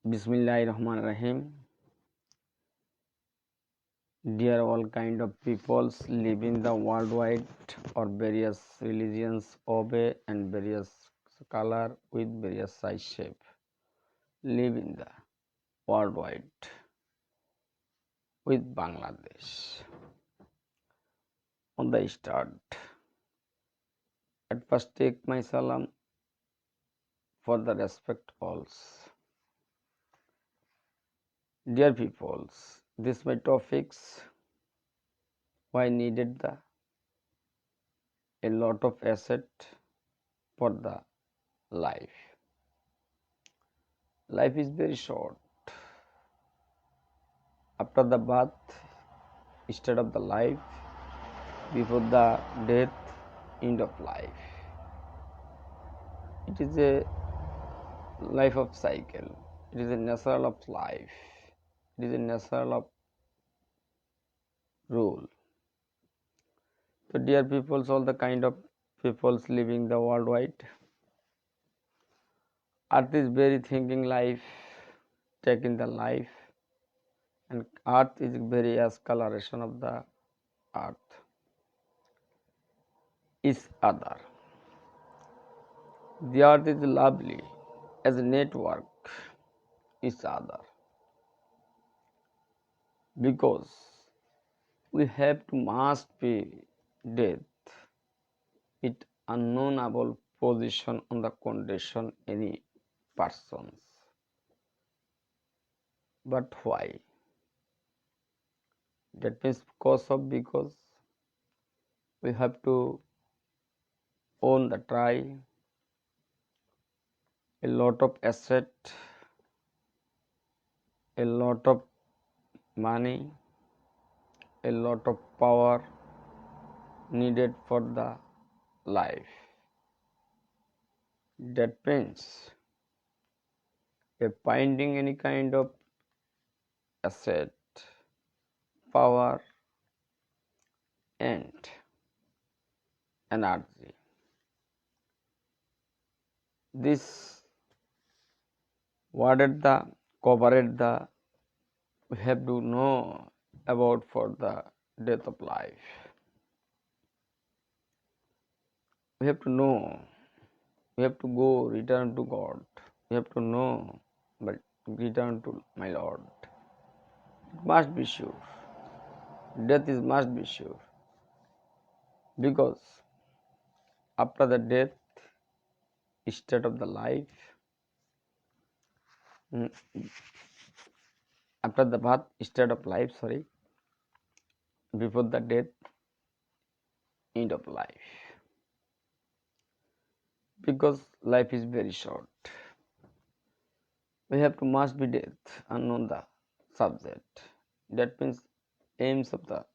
Bismillahirrahmanirrahim. Dear all kind of peoples live in the worldwide or various religions obey and various color with various size shape live in the worldwide with Bangladesh. On the start, at first take my salam for the respect alls. Dear peoples, this my topics why needed the a lot of asset for the life. Life is very short. After the birth, instead of the life, before the death, end of life. It is a life of cycle. It is a natural of life. It is a natural of rule. So dear peoples, all the kind of peoples living the worldwide, earth is very thinking life, taking the life, and earth is very as coloration of the earth is other. The earth is lovely as a network is other, because we have to must be death, it unknownable position on the condition any persons. But why? That means because we have to own the try, a lot of asset, a lot of money, a lot of power needed for the life. That means finding any kind of asset, power and energy. This what at the covered the we have to know about for the death of life. We have to know, we have to go return to God. We have to know, but return to my Lord. It must be sure. Death is must be sure, because after the death, state of the life, after the birth, state of life, before the death, end of life. Because life is very short, we have to must be death unknown the subject. That means aims of the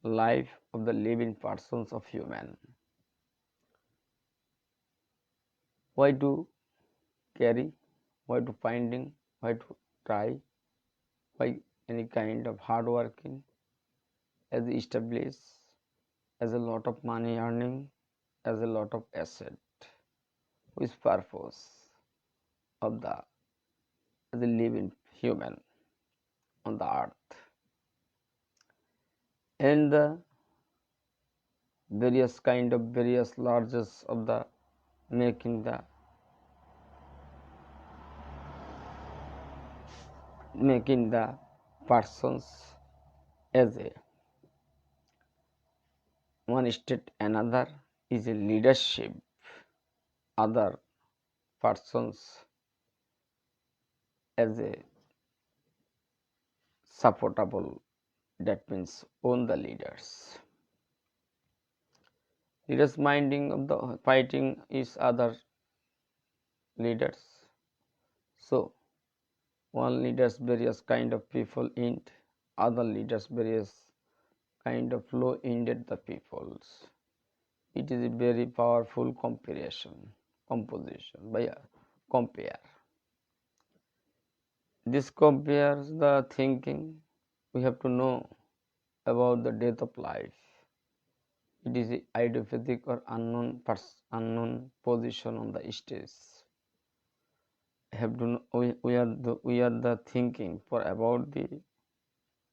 life of the living persons of human. Why to carry, why to finding, why to try, why any kind of hard working, as establish, as a lot of money earning, as a lot of asset, with purpose of the as a living human on the earth, and the various kind of various larges of the making the persons as a one state another is a leadership, other persons as a supportable, that means own the leaders. Leaders minding of the fighting is other leaders. So one leaders various kind of people in, other leaders various kind of low ended the peoples. It is a very powerful composition by compare. This compares the thinking. We have to know about the death of life. It is a idiopathic or unknown position on the stage. have to we are the thinking for about the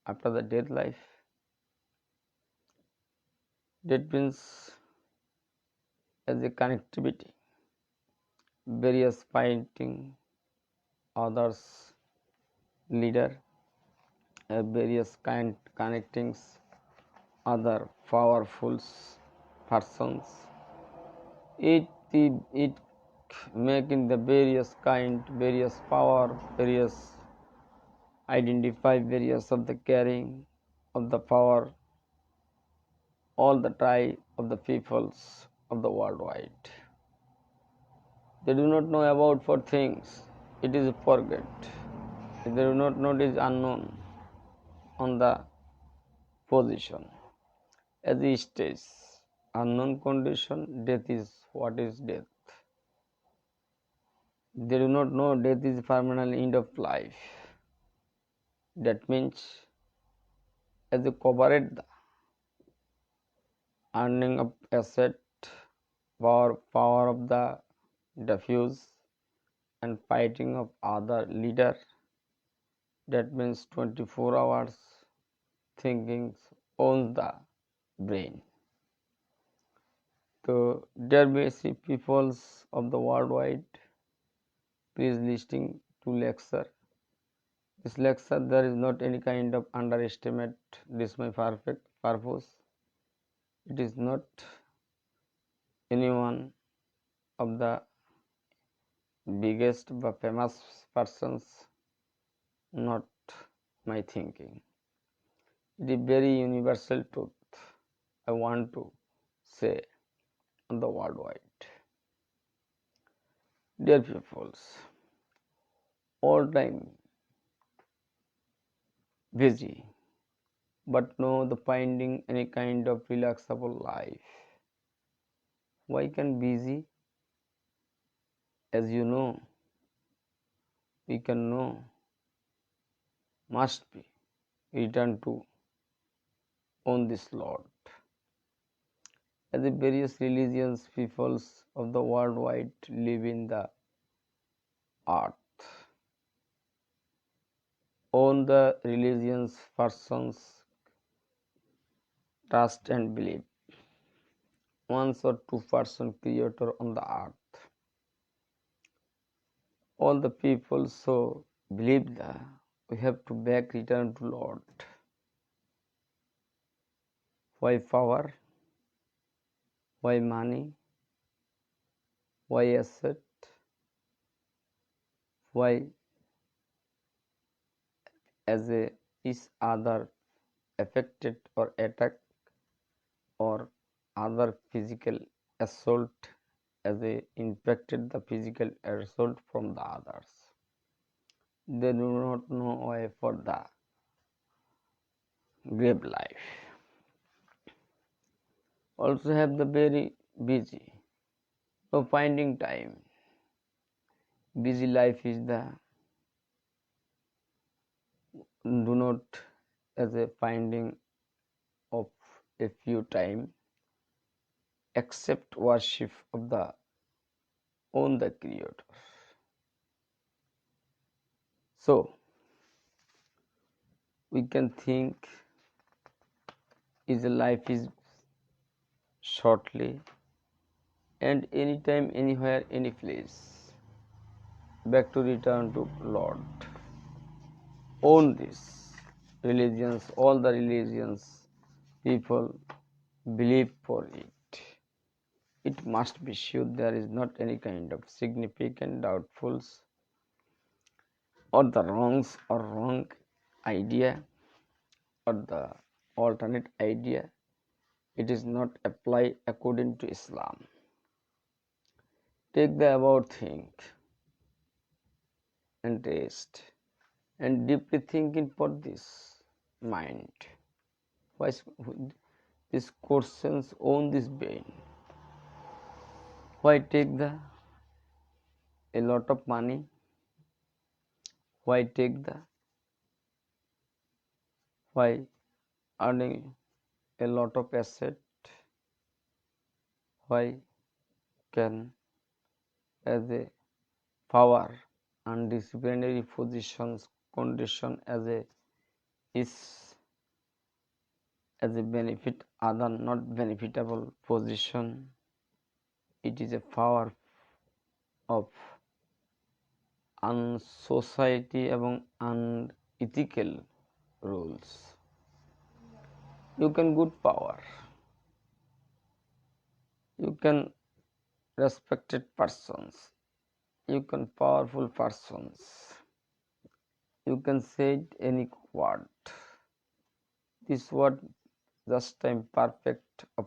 after the death life. That means as a connectivity, various fighting others leader, various kind connectings other powerful persons. It making the various kind, various power, various identify various of the carrying of the power, all the tribe of the peoples of the worldwide. They do not know about for things, it is forget. They do not know it is unknown on the position. As he states, unknown condition, death is what is death. They do not know death is permanent end of life. That means as they cooperate the earning of asset, power of the diffuse and fighting of other leader, that means 24 hours thinking owns the brain. So there may see peoples of the worldwide, please listening to lecture. This lecture there is not any kind of underestimate this my perfect purpose. It is not any one of the biggest but famous persons, not my thinking. It is very universal truth I want to say on the worldwide. Dear peoples, all time busy, but no the finding any kind of relaxable life. Why can busy? As you know, we can know must be return to on this Lord. As the various religions peoples of the worldwide live in the earth, on the religions persons trust and believe one or two person creator on the earth. All the people so believe that we have to back return to Lord. Why power? Why money? Why asset? Why as a is other affected or attack or other physical assault as a impacted the physical assault from the others. They do not know why for the grave life. Also have the very busy, no finding time. Busy life is the do not as a finding of a few time except worship of the own the creator. So we can think is a life is shortly and anytime anywhere any place back to return to Lord. Own this religions, all the religions people believe for it. It must be sure there is not any kind of significant doubtfuls or the wrongs or wrong idea or the alternate idea. It is not applied according to Islam. Take the about think and rest and deeply thinking for this mind. Why these questions own this brain? Why take the a lot of money? Why take the why earning a lot of asset? Why can as a power undisciplinary positions condition as a is as a benefit other not benefitable position. It is a power of unsociety এবং unethical rules. You can good power. You can respected persons. You can powerful persons. You can say any word. This word just time perfect of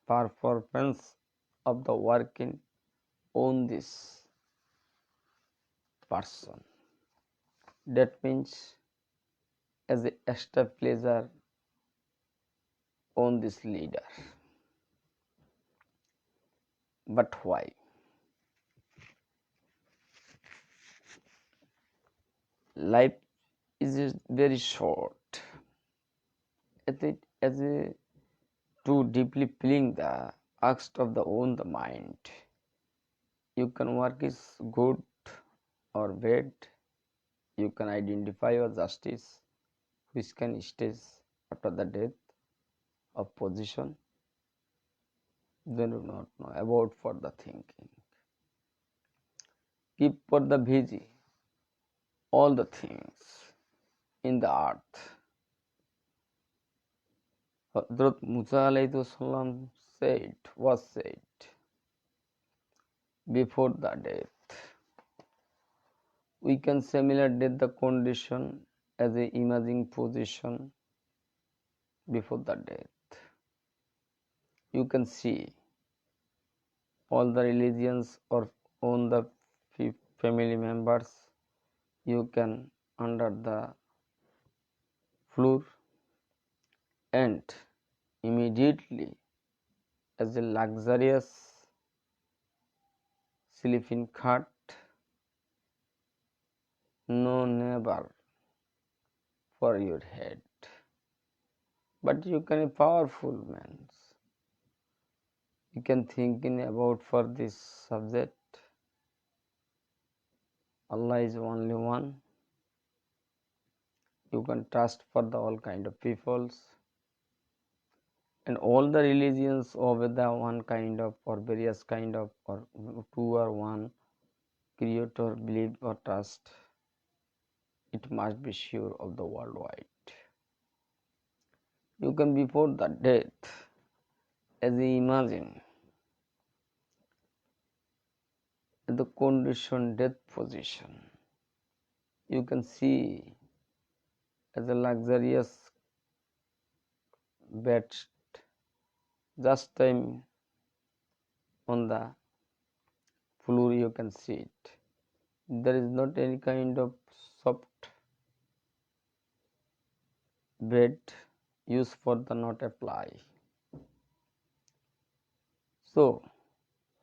performance of the working on this person. That means as a extra pleasure on this leader. But why? Life is very short. As a too deeply feeling the act of the own the mind. You can work is good or bad. You can identify your justice which can stay after the death of position. They do not know about for the thinking. Keep for the busy all the things in the earth. Hazrat Musa alayhi salam was said before the death. We can simulate the condition as a imaging position before the death. You can see all the religions or on the family members. You can under the floor and immediately as a luxurious sleeping cot. No neighbor for your head, but you can a powerful man. You can thinking about for this subject. Allah is only one. You can trust for the all kind of peoples, and all the religions of the one kind of or various kind of or two or one creator believe or trust. It must be sure of the worldwide. You can before the death as you imagine the condition death position. You can see as a luxurious bed just time on the floor. You can see it. There is not any kind of soft bed used for the not apply. So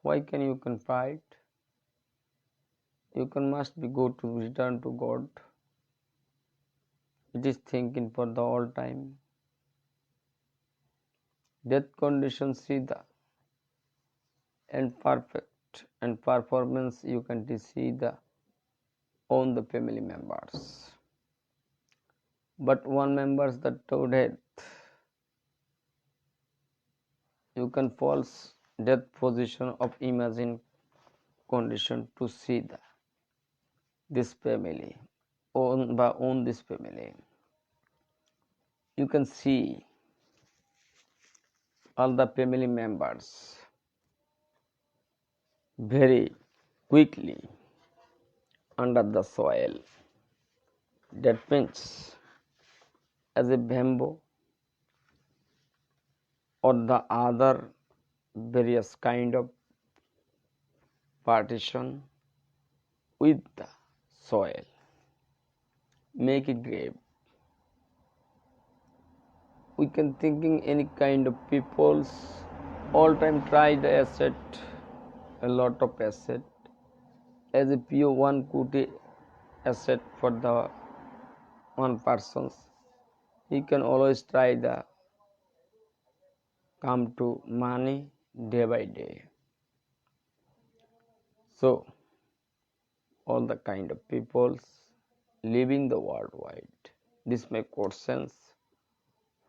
why can you can fight? You can must be go to return to God. It is thinking for the all time. Death condition see the and perfect and performance you can see the on the family members. But one members that to death, you can false death position of imagine condition to see the this family on this family. You can see all the family members very quickly under the soil. That means as a bamboo or the other various kind of partition with the soil. Make a grave. We can thinking any kind of peoples all time try the asset, a lot of asset as if you one could asset for the one persons. He can always try the come to money day by day. So all the kind of peoples living the worldwide. This may questions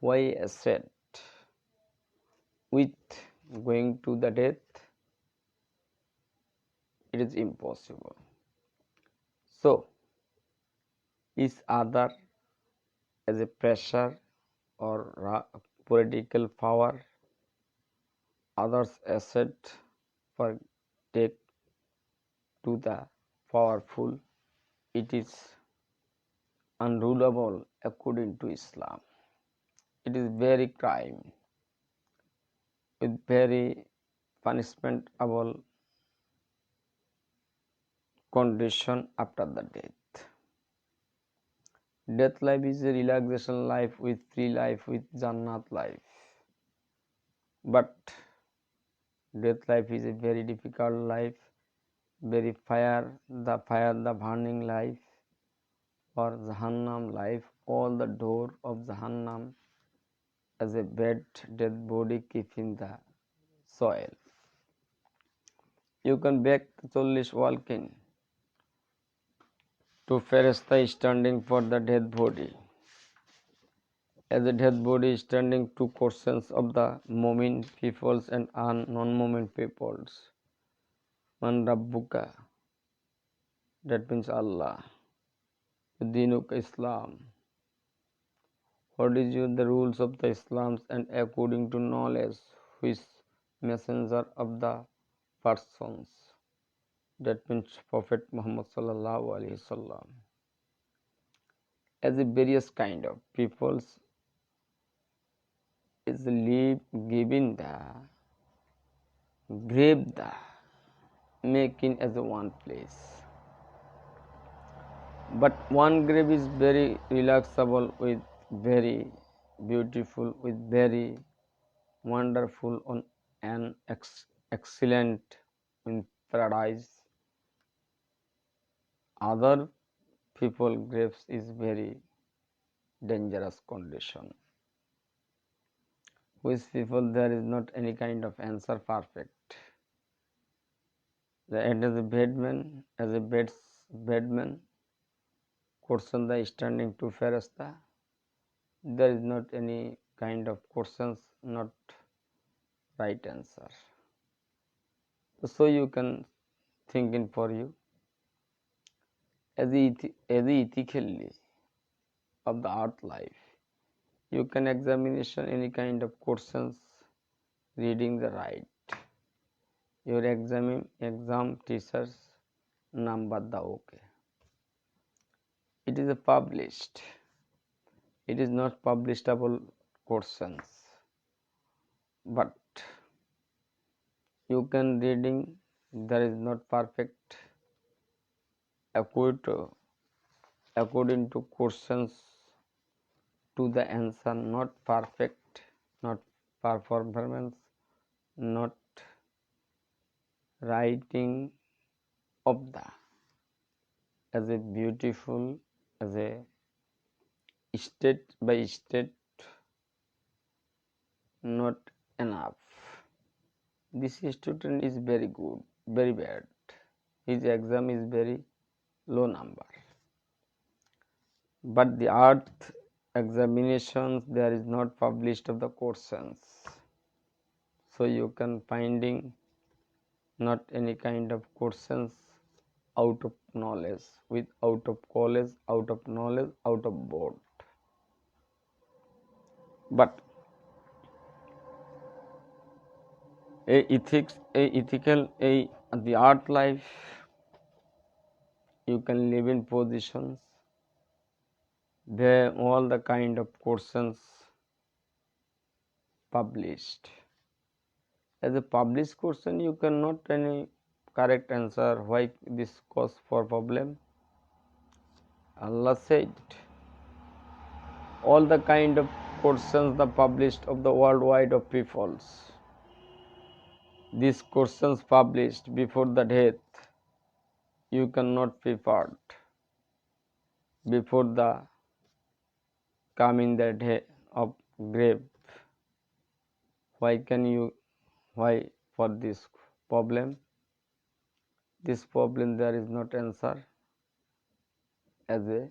why I said with going to the death it is impossible. So is other as a pressure or political power, others asset for take to the powerful, it is unrulable according to Islam. It is very crime with very punishmentable condition after the death. Death life is a relaxation life with free life with Jannat life. But death life is a very difficult life, very fire, the burning life, or Jahannam life, all the door of Jahannam as a bed, dead body keep in the soil. You can back the 40 walking to Feresta standing for the dead body. As a dead body standing two questions of the Mu'min peoples and non-Mu'min peoples. Man Rabbuka, that means Allah. Dinuk Islam. What is the rules of the Islam and according to knowledge which messenger of the persons, that means Prophet Muhammad sallallahu alaihi wasallam. As a various kind of peoples is giving the grave the making as a one place. But one grave is very relaxable with very beautiful with very wonderful on an excellent in paradise. Other people graves is very dangerous condition. With people there is not any kind of answer perfect. The end as a bedman, bedman, question the standing to Feresta. There is not any kind of questions, not right answer. So you can think in for you as ethically of the earth life. You can examination any kind of questions reading the right. Your exam teachers number the okay. It is a published. It is not publishable questions, but you can reading there is not perfect according to questions to the answer, not perfect, not performance, not writing of the as a beautiful as a state by state, not enough. This student is very good, very bad. His exam is very low number. But the earth examinations there is not published of the questions. So you can finding not any kind of questions out of knowledge, with out of college, out of knowledge, out of board. But the art life, you can live in positions where all the kind of questions published. As a published question, you cannot any correct answer why this cause for problem. Allah said all the kind of questions the published of the worldwide of peoples. These questions published before the death, you cannot prepare before the coming the day of grave. Why for this problem? This problem there is not answer. as a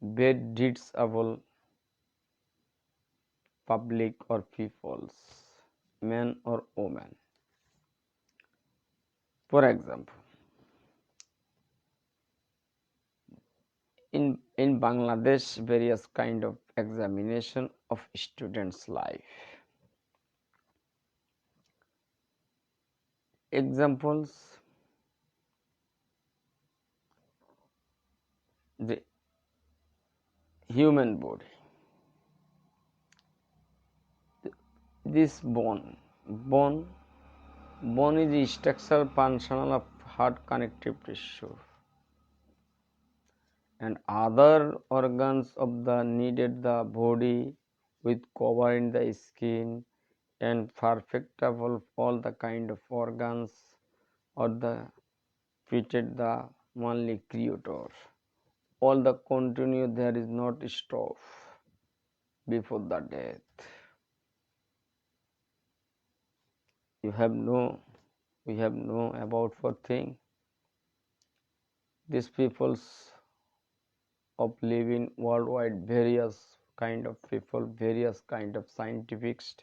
bad deeds able public or peoples, man or woman. For example, in Bangladesh, various kind of examination of students' life. Examples: the human body. This bone is the structural functional of heart connective tissue, and other organs of the needed the body with cover in the skin and perfectable all the kind of organs or the fitted the only creator. All the continue, there is not stop before the death. We have no about for thing. These peoples of living worldwide, various kind of people, various kind of scientifics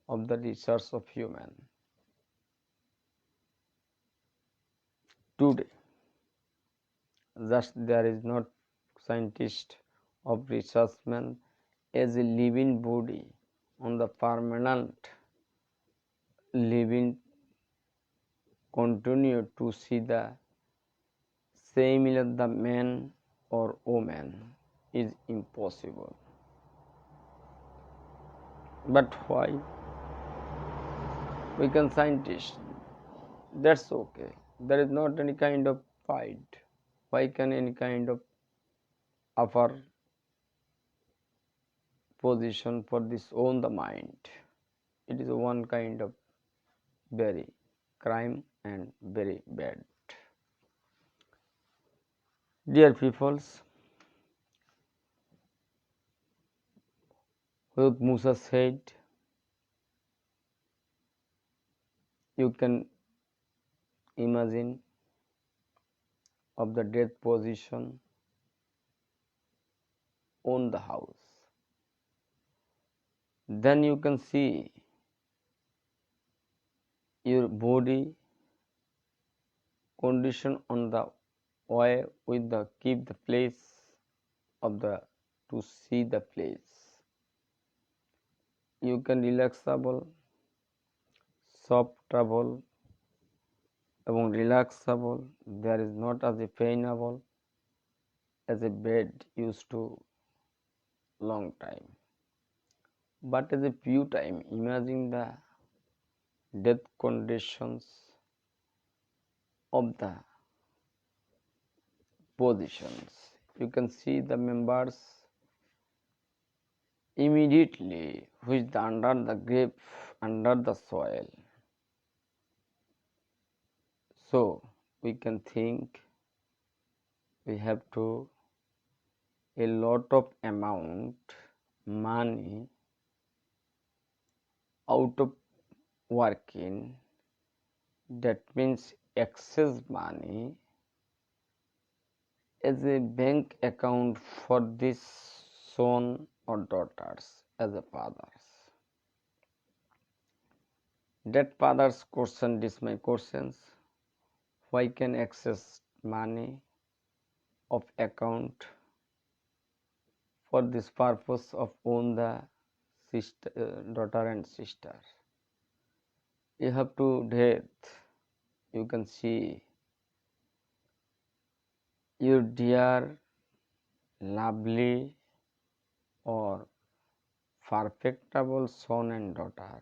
of the research of human. Today, just there is not scientist of researchman as a living body on the permanent living continue to see the similar the man or woman is impossible. But why? We can scientist. That's okay. There is not any kind of fight. Why can any kind of upper position for this own the mind? It is one kind of very crime and very bad. Dear peoples, what Musa said, you can imagine of the death position on the house. Then you can see your body condition on the way with the keep the place of the to see the place. You can relaxable, softable এবং relaxable. There is not as a painable as a bed used to long time. But as a few time, imagine the death conditions of the positions. You can see the members immediately which the under the grave, under the soil. So we can think we have to a lot of amount money out of working, that means excess money as a bank account for this son or daughters as a fathers. That fathers question this my questions. Why can excess money of account for this purpose of own the sister, daughter and sister? You have to death, you can see your dear, lovely or perfectable son and daughter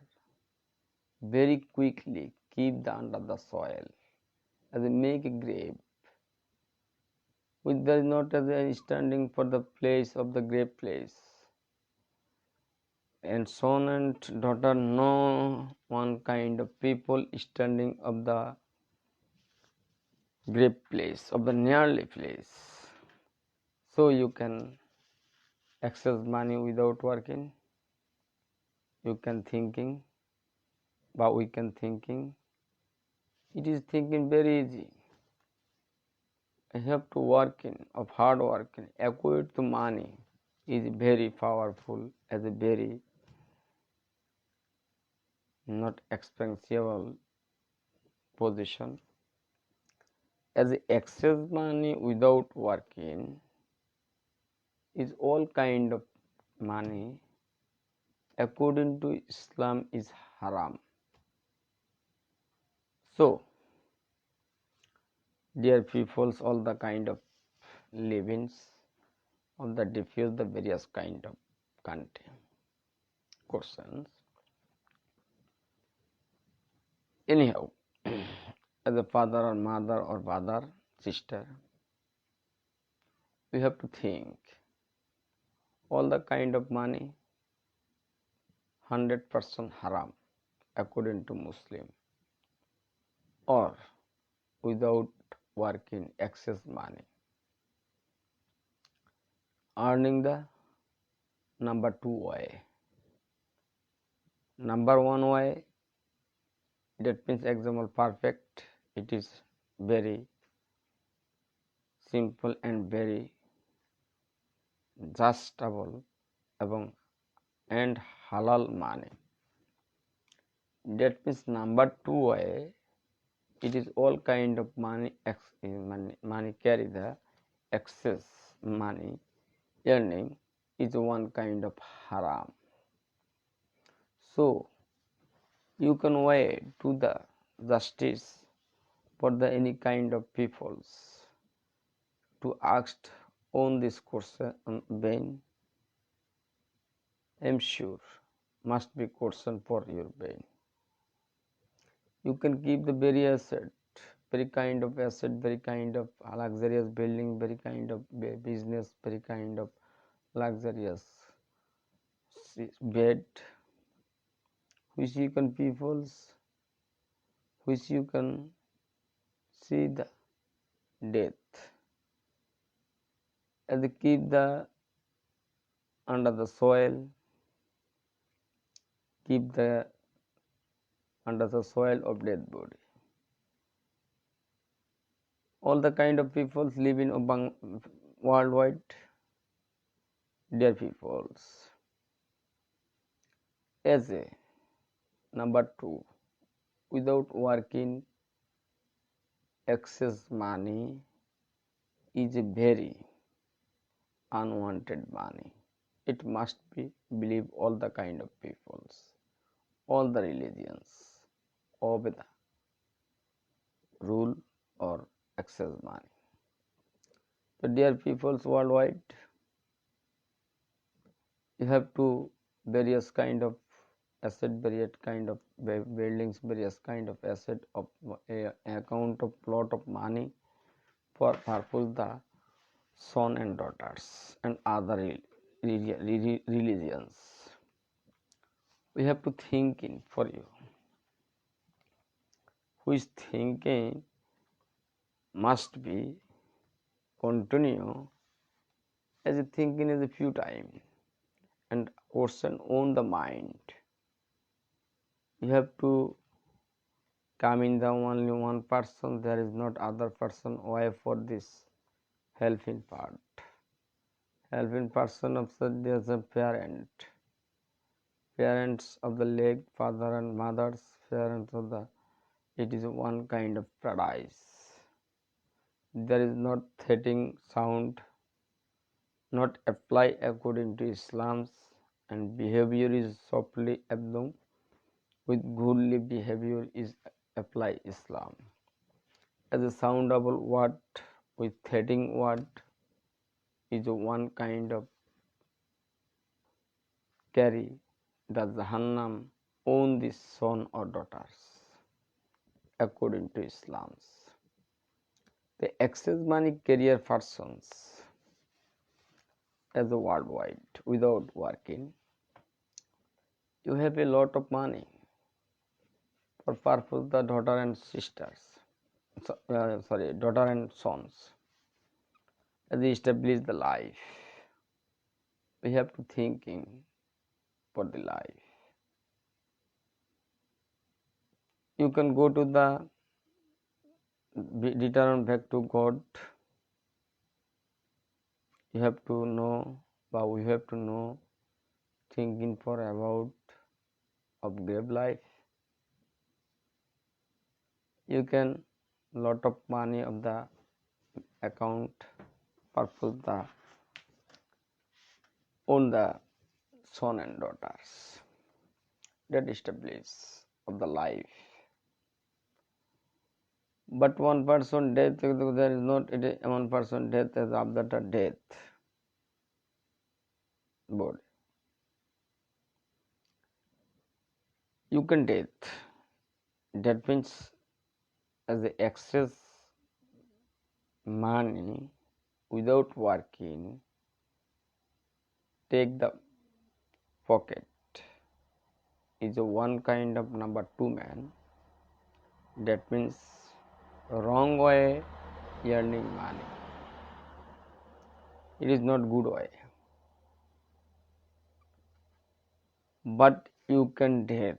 very quickly keep the under the soil as a make a grave with there is not as a standing for the place of the grave place, and son and daughter no one kind of people standing of the grave place of the nearly place. So you can access money without working. You can thinking, but we can thinking. It is thinking very easy. I have to work in of hard working equate to money is very powerful as a very not expensive position. As excess money without working is all kind of money according to Islam is haram. So, dear peoples, all the kind of livings, all the diffuse the various kind of content questions. Anyhow, as a father or mother or brother, sister, we have to think all the kind of money 100% haram according to Muslim or without working excess money. Earning the number 2 way. Number 1 way, that means example perfect. It is very simple and very justable and halal money. That means number 2 way, it is all kind of money carry the excess money earning is one kind of haram. So you can wait to the justice for the any kind of peoples to ask on this question Ben, I am sure must be question for your brain. You can keep the very asset, very kind of asset, very kind of luxurious building, very kind of business, very kind of luxurious bed, which you can peoples, which you can see the death, and they keep the under the soil, keep the under the soil of dead body. All the kind of peoples live in worldwide, dear peoples. As a number 2, without working excess money is a very unwanted money. It must be believe all the kind of peoples, all the religions obey the rule or excess money. So dear peoples worldwide, you have to various kind of asset, various kind of buildings, various kind of asset of account of lot of money for purpose the son and daughters and other religions. We have to think in for you. Which thinking must be continue as a thinking is a few time and question on the mind. You have to come in the only one person, there is not other person why for this helping part. Helping person of such there's a parents of the leg, father and mothers, parents of the, it is one kind of paradise. There is not threatening sound, not apply according to Islam's, and behavior is softly abdom, with goodly behavior is apply Islam. As a soundable word with threatening word is one kind of carry the Jahannam on the son or daughters according to Islam's. The excess money carrier persons as a worldwide without working, you have a lot of money for purpose the daughter and sisters, daughter and sons, as they establish the life. We have to thinking for the life. You can go to the return back to God you have to know, but we have to know thinking for about of grave life. You can lot of money of the account purpose the own the son and daughters that establish of the life. But one person death, there is not one person death as after the death body. You can death. That means as the excess money without working, take the pocket is a one kind of number two man. That means wrong way earning money. It is not good way. But you can death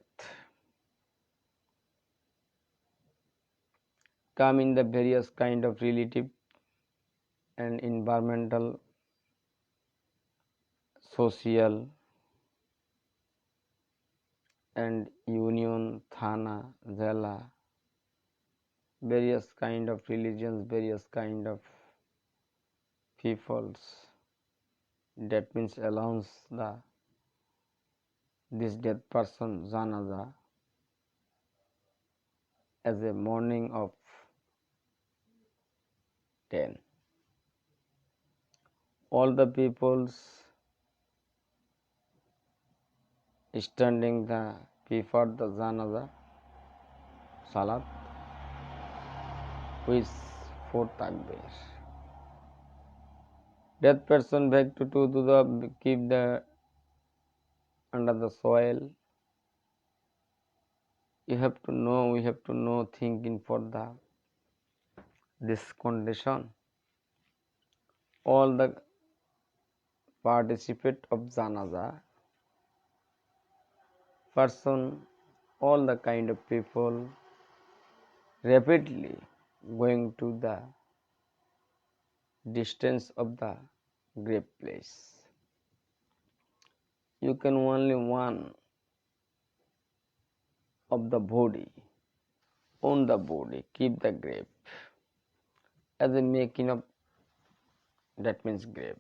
come in the various kind of relative and environmental, social and union, thana, zela, various kind of religions, various kind of peoples. That means allows the this dead person janaza as a morning of 10. All the peoples standing the before the janaza salat with 4 takbir. Dead person beg to do the keep the under the soil. You have to know, we have to know thinking for the this condition. All the participate of janaza person, all the kind of people rapidly going to the distance of the grave place. You can only one of the body, own the body, keep the grave as a making of that means grave.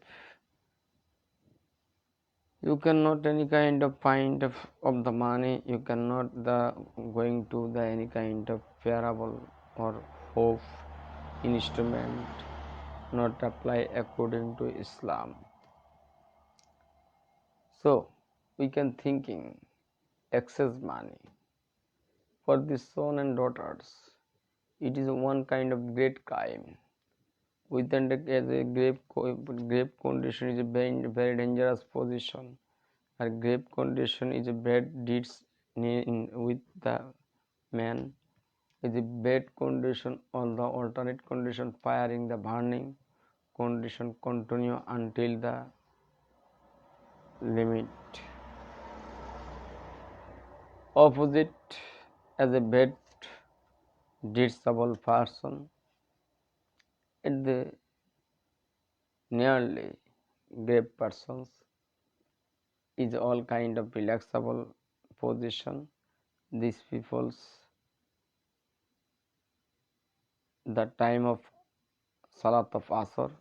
You cannot any kind of find of the money, you cannot the going to the any kind of parable or hope instrument not apply according to Islam. So we can thinking excess money for the son and daughters. It is one kind of great crime. Within as a grave condition is a very dangerous position. A grave condition is a bad deeds with the man. Is a bad condition on the alternate condition firing the burning condition continue until the limit. Opposite as a bad deedable person at the nearly grave persons is all kind of relaxable position. These people's the time of Salat of Asr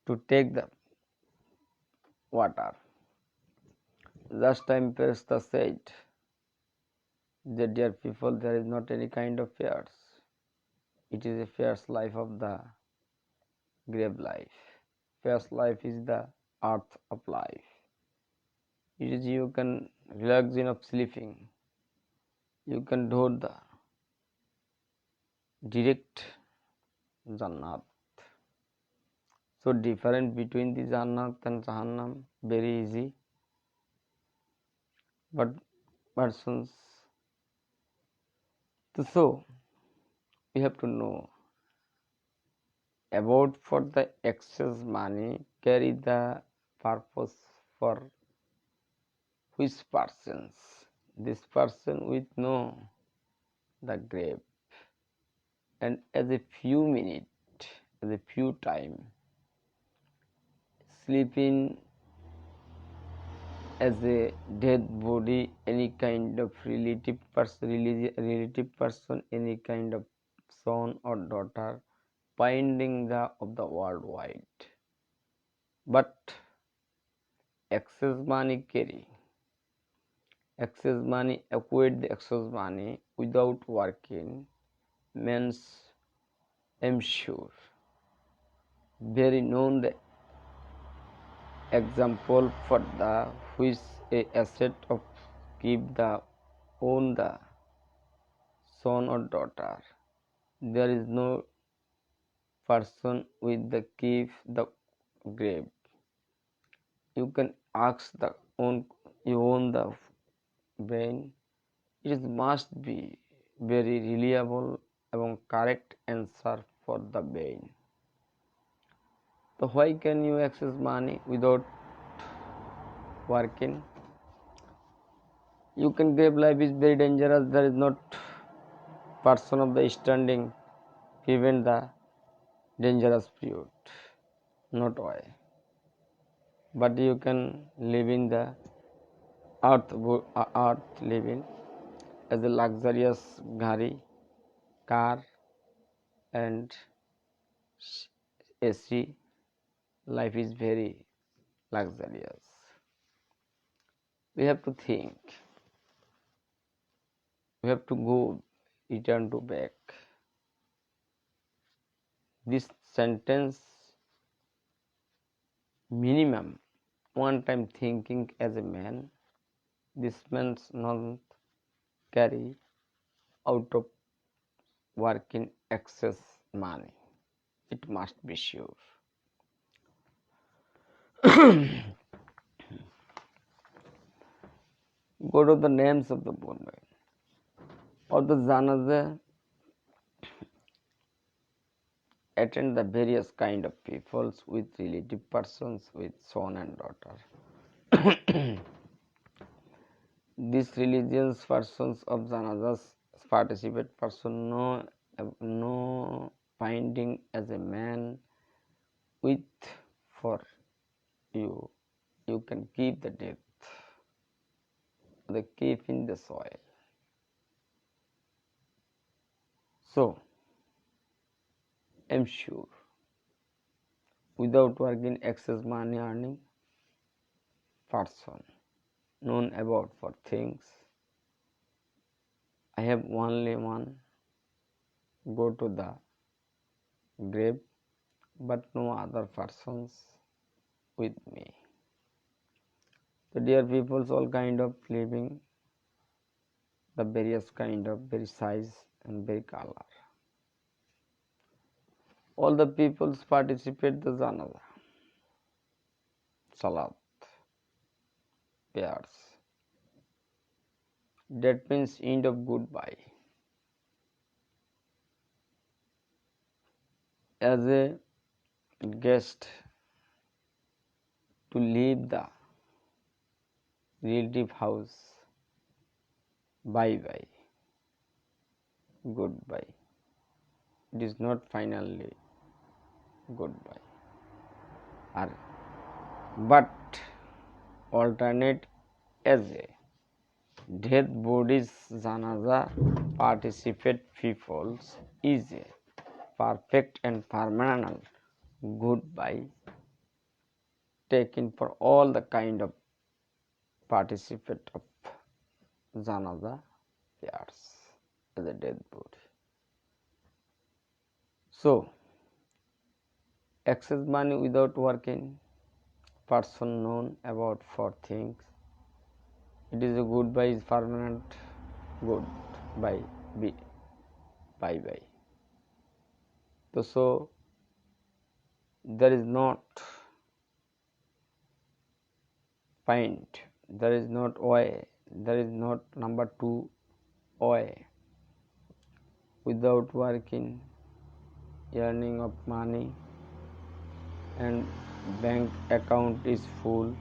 to take the water. Just time Perista said that dear people, there is not any kind of fears. It is a fierce life of the grave life. Fierce life is the earth of life. It is you can relax in of sleeping. You can do the direct Jannat. So different between the Jannat and Jahannam, very easy. But persons, so we have to know about for the excess money carry the purpose for which persons. This person with know the grave and as a few minute, as a few time sleeping as a dead body, any kind of relative person, any kind of son or daughter, finding of the worldwide. But excess money acquire the excess money without working means, I'm sure, very known the example for the which a asset of keep the own the son or daughter. There is no person with the keep the grave. You can ask the you own the brain. It must be very reliable and correct answer for the brain. So why can you access money without working? You can grave life is very dangerous. There is not person of the standing prevent the dangerous period. Not why. But you can live in the earth living as a luxurious gari, car and AC. Life is very luxurious. We have to think. We have to go, return to back. This sentence minimum one time thinking as a man. This man's not carry out of working excess money. It must be sure. Go to the names of the Bombay or the Janaza. Attend the various kind of peoples with relative persons with son and daughter. These religious persons of janazas participate person no finding as a man with for you can keep the death, the keep in the soil. So I'm sure without working excess money earning person known about for things. I have only one go to the grave but no other persons with me. So dear peoples, all kind of living, the various kind of very size and very color. All the peoples participate the janaza, salat, prayers. That means end of goodbye. As a guest to leave the relative house, bye bye, goodbye. It is not finally goodbye. But alternate as a dead bodies janaza participate peoples is a perfect and permanent goodbye taken for all the kind of participate of janaza prayers as a dead body. So excess money without working person known about for things. It is a goodbye is permanent goodbye bye bye. So there is not point, there is not way, there is not number 2 way. Without working, earning of money and bank account is full.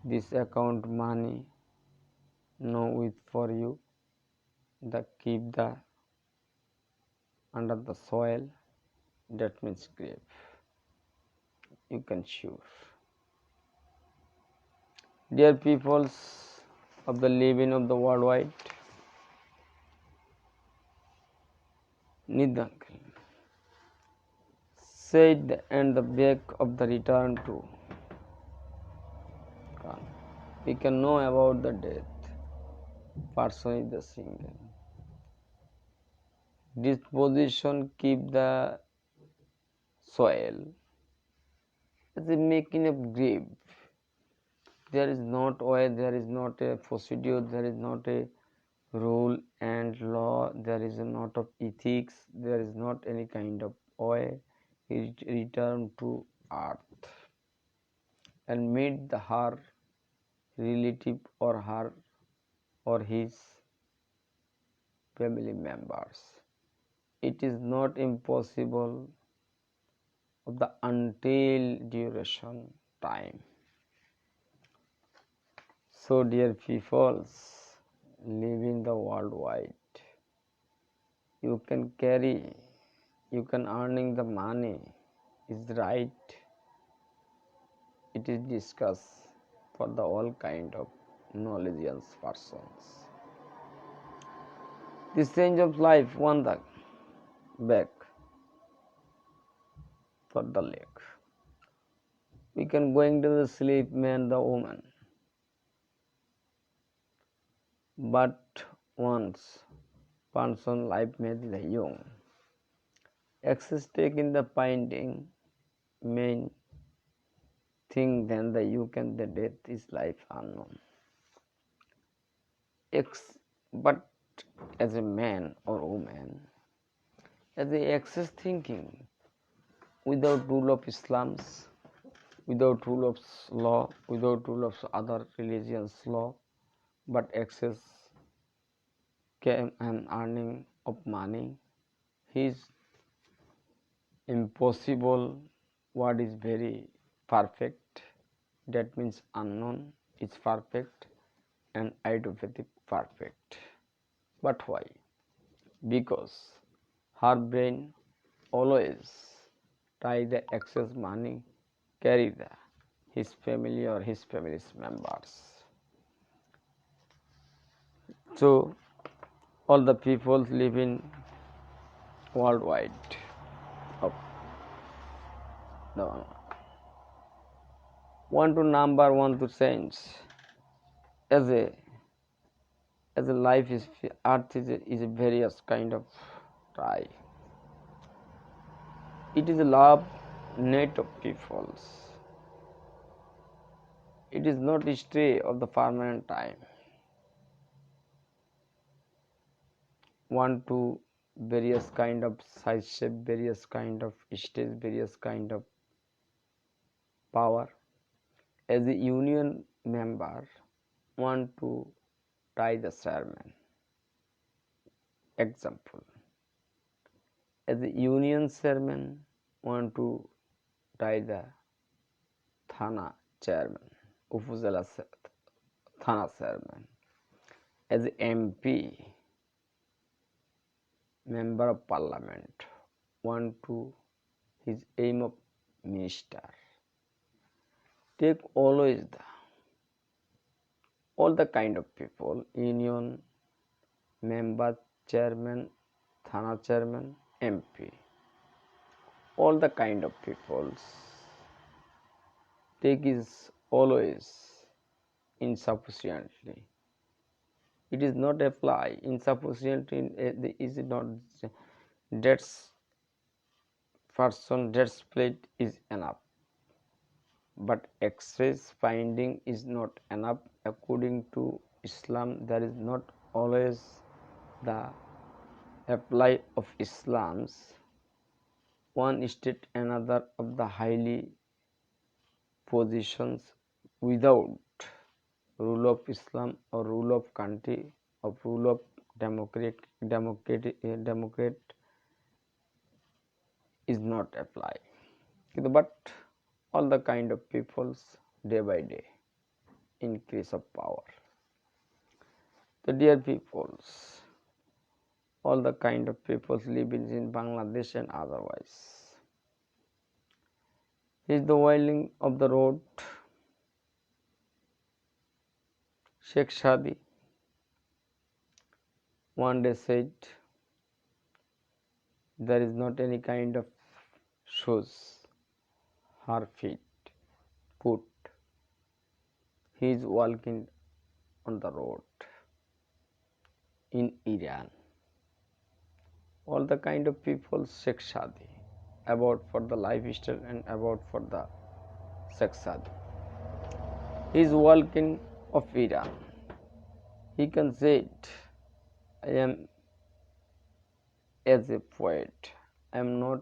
This account money no with for you, the keep the under the soil, that means grave. you can sure. Dear peoples of the living of the worldwide, Nid uncle said and the back of the return to Khan. We can know about the death. Person is the single. Disposition keep the soil as a making of grave. There is not way, there is not a procedure, there is not a rule and law, there is not of ethics, there is not any kind of way. He returned to earth and meet her relative or her or his family members. It is not impossible of the until duration time. So dear peoples living the worldwide, you can carry, you can earning the money is right. It is discussed for the all kind of knowledgeable persons. This change of life one the back for the leg. We can going to the sleep man the woman. But once person life made the young. Excess take in the finding main thing then the you can the death is life unknown. But as a man or woman, as a excess thinking without rule of Islam's, without rule of law, without rule of other religions law, but excess came and earning of money, his impossible word is very perfect, that means unknown is perfect and idiopathic perfect. But why? Because her brain always try the excess money carry the his family or his family's members. So all the people living worldwide of the one to number one to change as a life is earth is a various kind of try. It is a love net of peoples. It is not a stay of the permanent time. One to various kind of size shape, various kind of stage, various kind of power. As a union member, want to tie the chairman. Example. As a union chairman, want to tie the Thana chairman, Upazila Thana chairman. As a MP, member of parliament, want to his aim of minister. Take always all the kind of people, union member, chairman, Thana chairman, MP, all the kind of peoples take is always insufficiently. It is not apply insufficiently. Is not that's person that split is enough, but excess finding is not enough. According to Islam, there is not always the apply of Islam's one state another of the highly positions without rule of Islam or rule of country or rule of democrat is not applied. But all the kind of peoples day by day increase of power. The dear peoples, all the kind of peoples living in Bangladesh and otherwise, is the winding of the road. Sheikh Shadi one day said, there is not any kind of shoes her feet put. He is walking on the road in Iran. All the kind of people Sheikh Shadi about for the lifestyle and about for the Sheikh Shadi. He is walking of Iran. He can say it, I am as a poet. I am not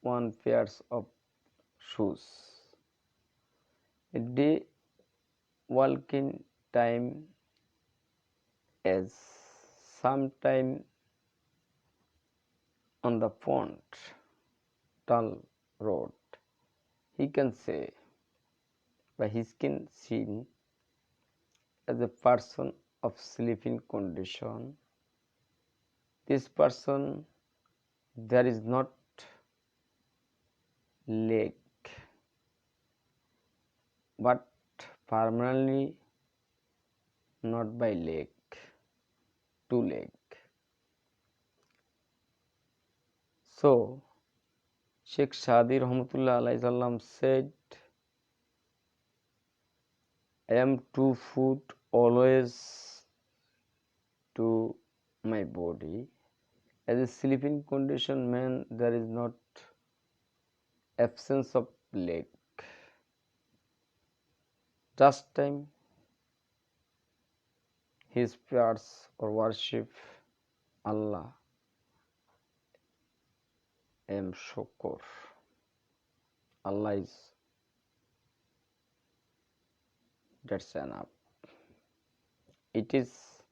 one pairs of shoes. A day walking time as sometime on the pond, dull road. He can say by his skin seen as a person of sleeping condition. This person there is not leg, but permanently not by leg, two leg. So Sheikh Shadi Rahmatullah Alayhi Salam said, I am 2 foot always to my body. As a sleeping condition man, there is not absence of leg. Just time his prayers or worship Allah, I am shukur. Allah is, that's enough. It is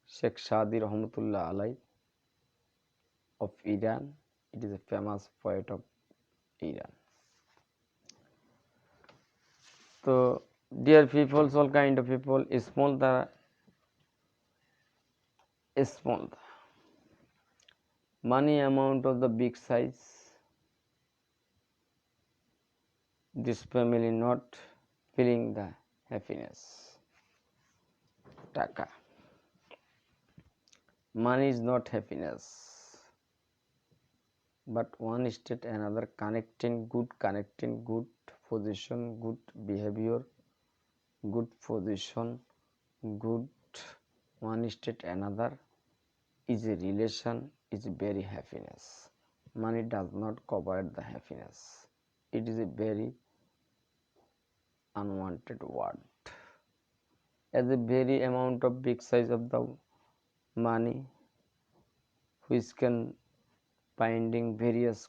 Sheikh Shadi Rahmatullah Alayhi of Iran. It is a famous poet of Iran. So, dear people, all kind of people, small money amount of the big size, this family not feeling the happiness. Taka. Money is not happiness, but one state another connecting good position, good behavior, good position, good one state another is a relation, is very happiness. Money does not cover the happiness. It is a very unwanted word. As a very amount of big size of the money which can finding various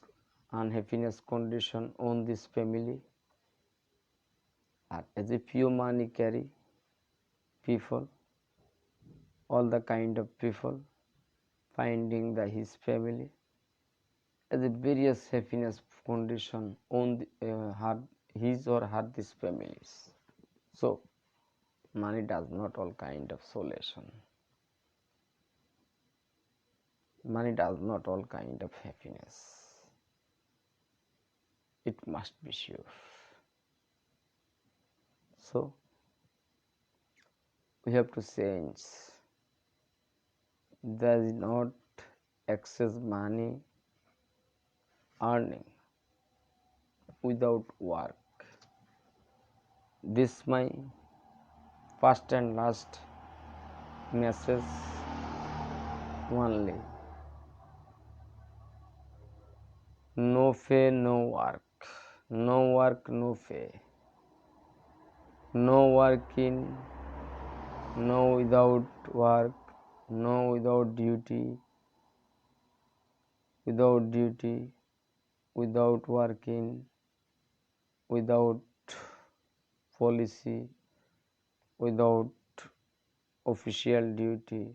unhappiness condition on this family, and as a few money carry people, all the kind of people finding the his family as a various happiness condition on his or her this families. So money does not all kind of solution. Money does not all kind of happiness. It must be sure. So we have to change. There is not excess money earning without work. This my first and last message only. No pay, no work. No work, no pay. No working, no without work, no without duty, without working, without policy, without official duty,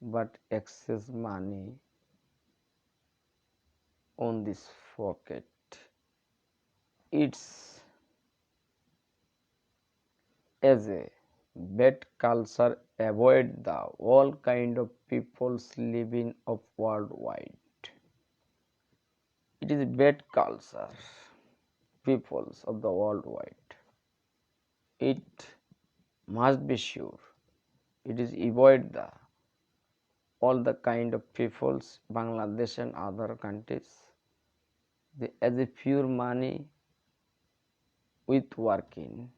but excess money on this pocket. It's as a bad culture avoid the all kind of people's living of worldwide. It is bad culture, peoples of the worldwide. It must be sure. It is avoid the all the kind of peoples, Bangladesh and other countries. As a pure money with working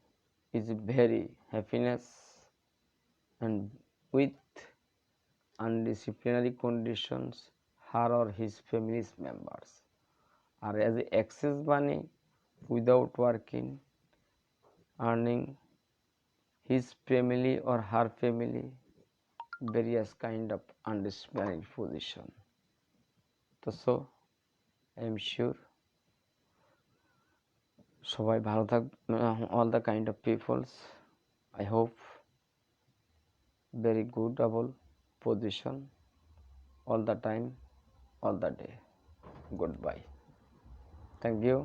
is very happiness, and with undisciplinary conditions her or his family's members are as a excess money without working, earning his family or her family various kind of undisciplinary position. So I am sure সবাই ভালো থাকবে, all the kind of peoples. I hope very good double position all the time, all the day. Goodbye. Thank you.